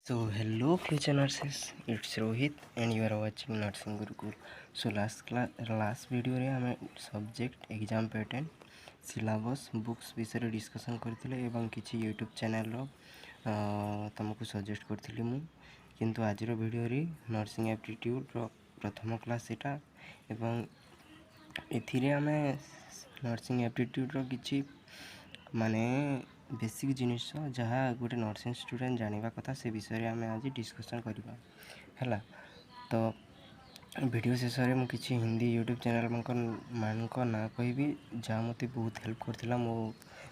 So hello future nurses, it's Rohit and you are watching Nursing Gurukul. So last video रे आमे subject exam pattern syllabus books विषय discussion करथिले एवं किछि YouTube channel रो तुमको suggest करथिली मु किंतु आजिर वीडियो रे नर्सिंग एप्टीट्यूड रो प्रथम क्लास एटा एवं एथिरे आमे नर्सिंग एप्टीट्यूड रो किछि माने बेसिक जिनिस जहाँ गोटे नर्सिंग स्टूडेंट जानिबा कथा से विषय में आम आज डिस्कसन करवा है। तो वीडियो शेष में मुझे हिंदी यूट्यूब चैनल मान ना कहि जहाँ मत बहुत हेल्प करथिला मो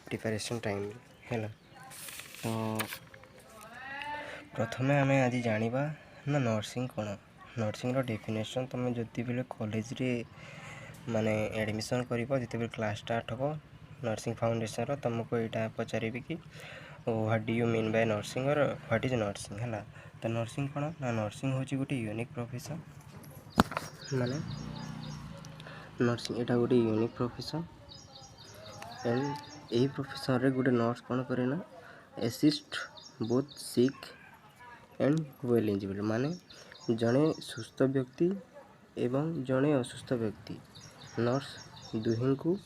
प्रिपरेशन टाइम है। तो प्रथम आम आज जानिबा ना नर्सिंग कौन नर्सिंग रो डेफिनेशन तुम जति बेले कॉलेज रे माने एडमिशन करिबो जति बेले क्लास स्टार्ट हो नर्सिंग फाउंडेशन रो तुमको यहाँ पचारे कि what do you mean by nursing और व्हाट इज नर्सिंग है। तो नर्सिंग कौन ना नर्सिंग हूँ गोटे यूनिक प्रोफेशन माने नर्सिंग एटा गोटे यूनिक प्रोफेशन एंड यही प्रोफेशन रे गोटे नर्स कौन करे ना assist both sick and well इंजिबल माने जड़े सुस्थ व्यक्ति एवं जड़े असुस्थ व्यक्ति नर्स दुहिं को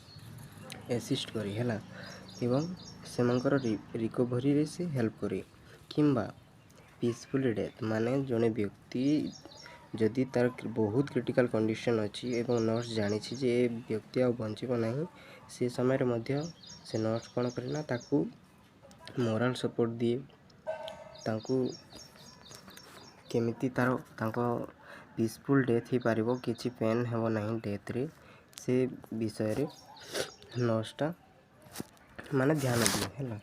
एसिस्ट करी है एवं सेमांकर रिकवरी रे से हेल्प करी किंबा पीसफुल डेथ माने जड़े व्यक्ति जदि तार बहुत क्रिटिकल कंडीशन अच्छी एवं नर्स जानी जे व्यक्ति आ बंचब नहीं से समय मध्य से नर्स कौन करे ताकू मोरल सपोर्ट दिए ताकू केमिति तार पीसफुल डेथ ही पारिबो किछि पेन हेबो नहीं डेथ रे से विषय रे नर्सटा माने ध्यान दिए है।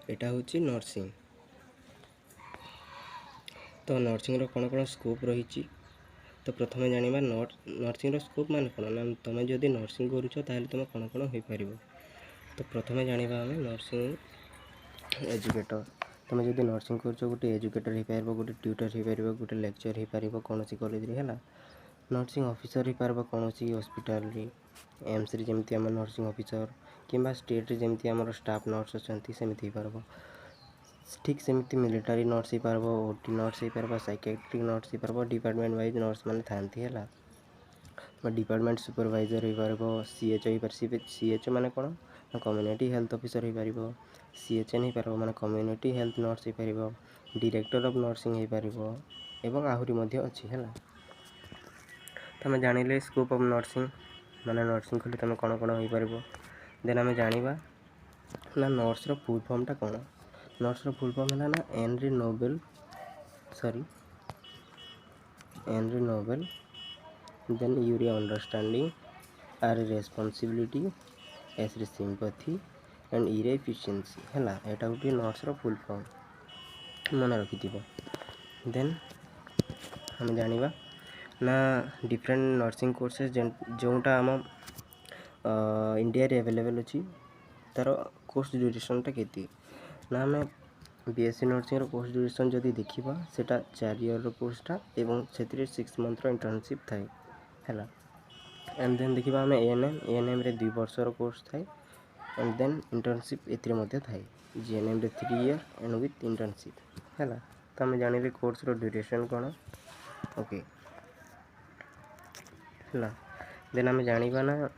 एटा होची नर्सिंग। तो नर्सिंग रो कौन कौन स्कोप रही तो प्रथम जानिबा नर्सिंग रो स्कोप मान कौन ना तुम जदि नर्सिंग करूछ ताहले तुम कौन कौन हो पारिबो। तो प्रथम जानिबा आमे नर्सिंग एजुकेटर तुम जदि नर्सिंग करूछ गोटे एजुकेटर हो पारिबो गोटे ट्यूटर हो पारिबो गोटे लेक्चर हो पारिबो कोनोसी कॉलेज रे है। नर्सिंग ऑफिसर हो पारिबो कोनोसी हॉस्पिटल रे एम्स रे जेमती आम नर्सिंग ऑफिसर किंबा स्टेट रे जेमती आमर स्टाफ नर्स अछंती सेमिति हो पारिबो ठीक सेमिति मिलिटरी नर्स हो पारिबो ओटी नर्स हो पारिबो साइकियाट्रिक नर्स हो पारिबो डिपार्टमेंट वाइज नर्स माने थांती है डिपार्टमेंट सुपरवाइजर हो पारिबो सीएचओ हो पारिबो सीएचओ माने कोन कम्युनिटी हेल्थ ऑफिसर हो पारिबो सीएचएन हो पारिबो माने कम्युनिटी हेल्थ नर्स हो पारिबो डायरेक्टर ऑफ नर्सिंग हो पारिबो एवं आहुरी मध्य अछि है। तुम जानिले स्कोप ऑफ नर्सिंग माने नर्सिंग कले तुम कौन कौन हो पारिबो देन आम जानिबा ना नर्स रो फुल फॉर्म टा कौन नर्स रो फुल फॉर्म है ना एनरी नोबेल देन यूरी अंडरस्टैंडिंग आर रेस्पॉन्सिबिलिटी एस रे सिंपैथी एंड ई रे एफिशिएंसी है। एटा गोटे नर्स रो फुल फॉर्म मन रखि देन हम जानिबा ना डिफरेंट नर्सिंग कोर्सेस जोटा आम इंडिया रे अवेलेबल अच्छी तार कोर्स ड्यूरेशन टा केती ना आम बीएससी नर्सिंग रो कोर्स ड्यूरेशन जदि देखिबा सेटा 4 ईयर रो कोर्स टा एवं सेतिरे 6 मंथ रो इंटर्नशिप थाए हैला एंड देन देखिबा आम एएनएम रे 2 वर्ष रो कोर्स थाए एंड देन इंटर्नशिप एतिरे मध्ये थाए जीएनएम रे 3 ईयर एंड विथ इंटर्नशिप हैला। तो आम जानिले कोर्स रो ड्यूरेशन कोन ओके है। देन आम जानिबा ना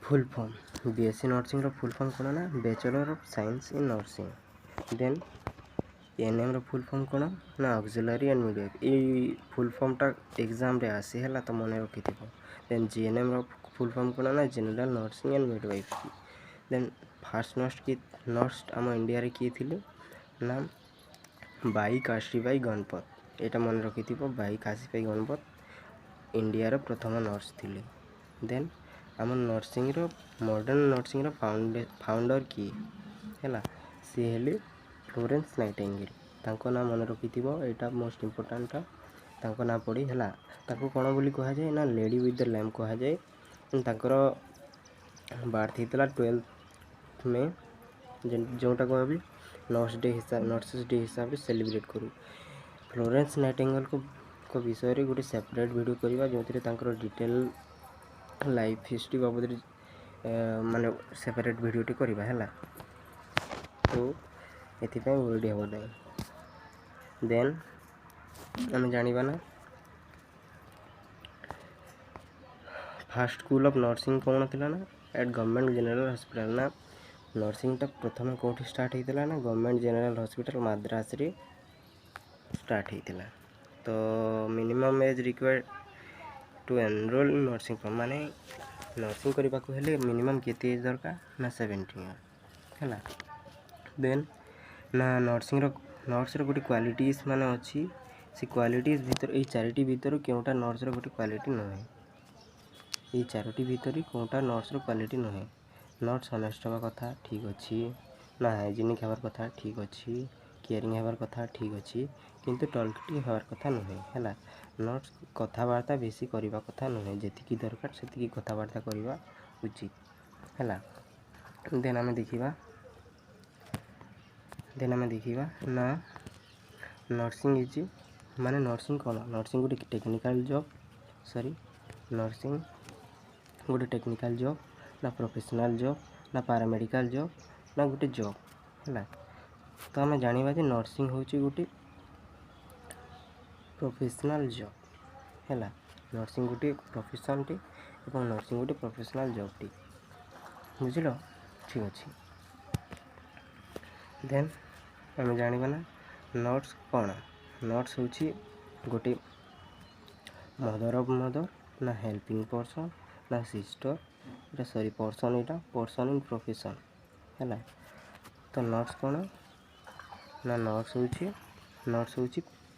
फुल फॉर्म बीएससी नर्सिंग रो फुल फॉर्म कोन ना bachelor of science in nursing then ANM रो फुल फॉर्म कोन ना ऑक्सिलरी एंड मिडवाइफ ए फुल फॉर्म टा एग्जाम रे आसे हैला तो मन रखिथिबो देन जीएनएम रो फुल फॉर्म कोन ना general nursing and midwife then first nurse आम इंडिया रे किए थिले नाम बाई काशीबाई गणपत एटा मन रखिथिबो बाई काशीबाई गणपत इंडिया रो प्रथम नर्स थिले। देन आम नर्सिंग रो मॉडर्न नर्सिंग रो फाउंडर किए हैला सी हेले फ्लोरेंस नाइटिंगेल तांको ना मन रखिथिबो एटा मोस्ट इंपोर्टेंट तांको ना पड़ी हैला ताको कोन बोली कहा जाय ना लेडी विथ द लैम्प कहा जाय तांकर बार्थ हितला 12 में जोटा कहबी नर्सेस डे हिसाब से सेलिब्रेट करू फ्लोरेंस नाइटिंगेल को विषय रे गोटे सेपरेट वीडियो करबा जोंतरे तांकर डिटेल लाइफ हिस्ट्री बाबद माने सेपरेट वीडियो टी करबा हैला। तो एथिपाई ओडी हेब नहीं। देन आम जाना ना फास्ट स्कूल ऑफ नर्सिंग कौन थी ना एट गवर्नमेंट जनरल हॉस्पिटल ना नर्सिंगटा प्रथम कौटी स्टार्ट होता ना गवर्नमेंट जनरल हॉस्पिटल मद्रास रे स्टार्ट होता। तो minimum age required to enroll in nursing form माने नर्सिंग करने को हेले मिनिमम केते एज दरकार ना 17 ईयर है। देन ना नर्सिंग नर्स गोटे क्वालिटीज मान अच्छी से क्वालिटीज भितर ये चारिटी भितर केउटा नर्स गोटे क्वालिटी नुहे ये चारोटी भितर कौटा नर्स क्वालिटी नुहे। नर्स हनेस्ट हवा कथा ठीक अच्छी ना हाइजेनिक हबार कथा ठीक अच्छी केयरिंग हबार कथा ठीक अच्छी किंतु टॉलकिटिव हबार कथा नुहे है। नर्स कथबार्ता बेसी करवा कथा नुहे जेतिकी दरकार से कथबार्ता करवा उचित है। देन आम देखा ना नर्सिंग इज माने नर्सिंग कौन नर्सिंग गोटे टेक्निकल जॉब सॉरी नर्सिंग गोटे टेक्निकल जॉब ना प्रोफेशनल जॉब ना पैरामेडिकल जॉब ना गोटे जॉब है। तो आम जाना जे नर्सिंग हूँ गोटे प्रोफेशनल जॉब है। नर्सिंग गोटे प्रोफेशन टी और नर्सिंग गोटे प्रोफेशनल जॉब टी बुझल ठीक अच्छे। देन आम जाना ना नर्स कौन नर्स हूँ गोटे मदर ऑफ मदर ना हेल्पिंग पर्सन ना सिस्टर सॉरी पर्सन यहाँ पर्सन इन प्रोफेशन है। तो नर्स कौन ना नर्स हूँ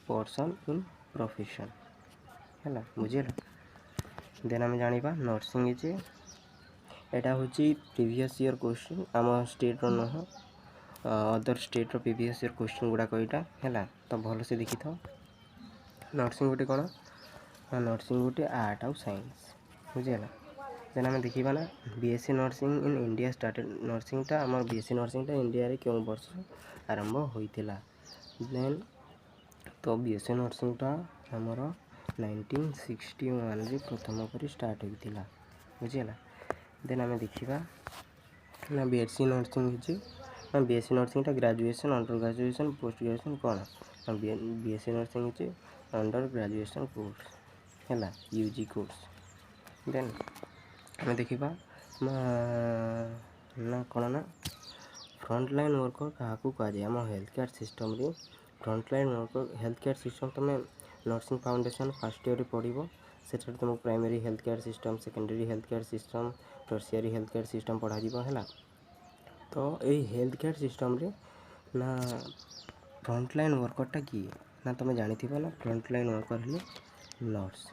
पर्सन इन प्रोफेशन है बुझे। देन आम जाना नर्सिंग इज एटा हूँ प्रीवियस ईयर क्वेश्चन आम स्टेट नुह other state previous year question गुड़ाक यहाँ है। तो भल से देखी था नर्सिंग गोटे कौन ना नर्सिंग गोटे आर्ट आउ साइंस बुझेगा। देन आम देखा ना BSc nursing in India started नर्सिंगटा आम बीएससी नर्सिंगटा इंडिया रे क्यों वर्ष आरंभ होता। देन तो बीएससी नर्सिंगटा आमर 1961 रे प्रथम कर स्टार्ट होता बुझेगा। देन आम देखा ना बीएससी नर्सिंग ना बीएससी नर्सिंगटा graduation under graduation post graduation कौन ना BSc nursing under graduation course है यूजी कोर्स। देन आम देखा ना कौन ना फ्रंटलाइन वर्कर क्या कहुए आम हेल्थ केयर सिस्टम रे frontline worker health care system तुम नर्सिंग फाउंडेशन फर्स्ट ईयर पढ़ो से तुमको primary health care system secondary health care system tertiary health care system पढ़ा है। तो ये हेल्थ केयर सिस्टम रे ना फ्रंटलाइन वर्करटा किए ना तुम जानी ना फ्रंटलाइन वर्कर है नर्स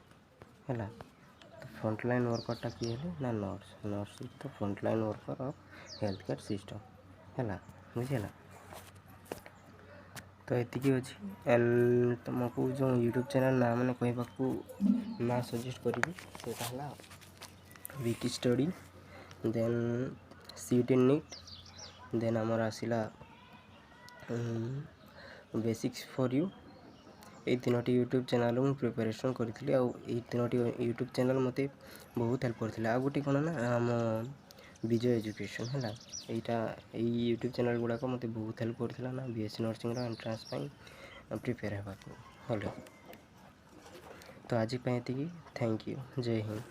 है। तो फ्रंटलाइन वर्करटा किए ना नर्स नर्स तो frontline worker of health care system है बुझेगा। तो ये अच्छी एंड तुमको जो यूट्यूब चैनल ना मैंने कहवाक ना सजेस्ट करी से विकी स्टडी देन सीट इन नीट देन आमर आसला बेसिक्स फॉर यू ये तीनोटी यूट्यूब चैनल मुझे प्रिपरेशन करी तीनोटी यूट्यूब चैनल मत बहुत हेल्प करते। आ गोटे कौन ना आम विजय एजुकेशन है यहाँ यूट्यूब चैनल गुड़ाक मत बहुत हेल्प करता ना बीएससी नर्सिंग एंट्रांस प्रिपेयर होगा। तो आज थैंक यू जय हिंद।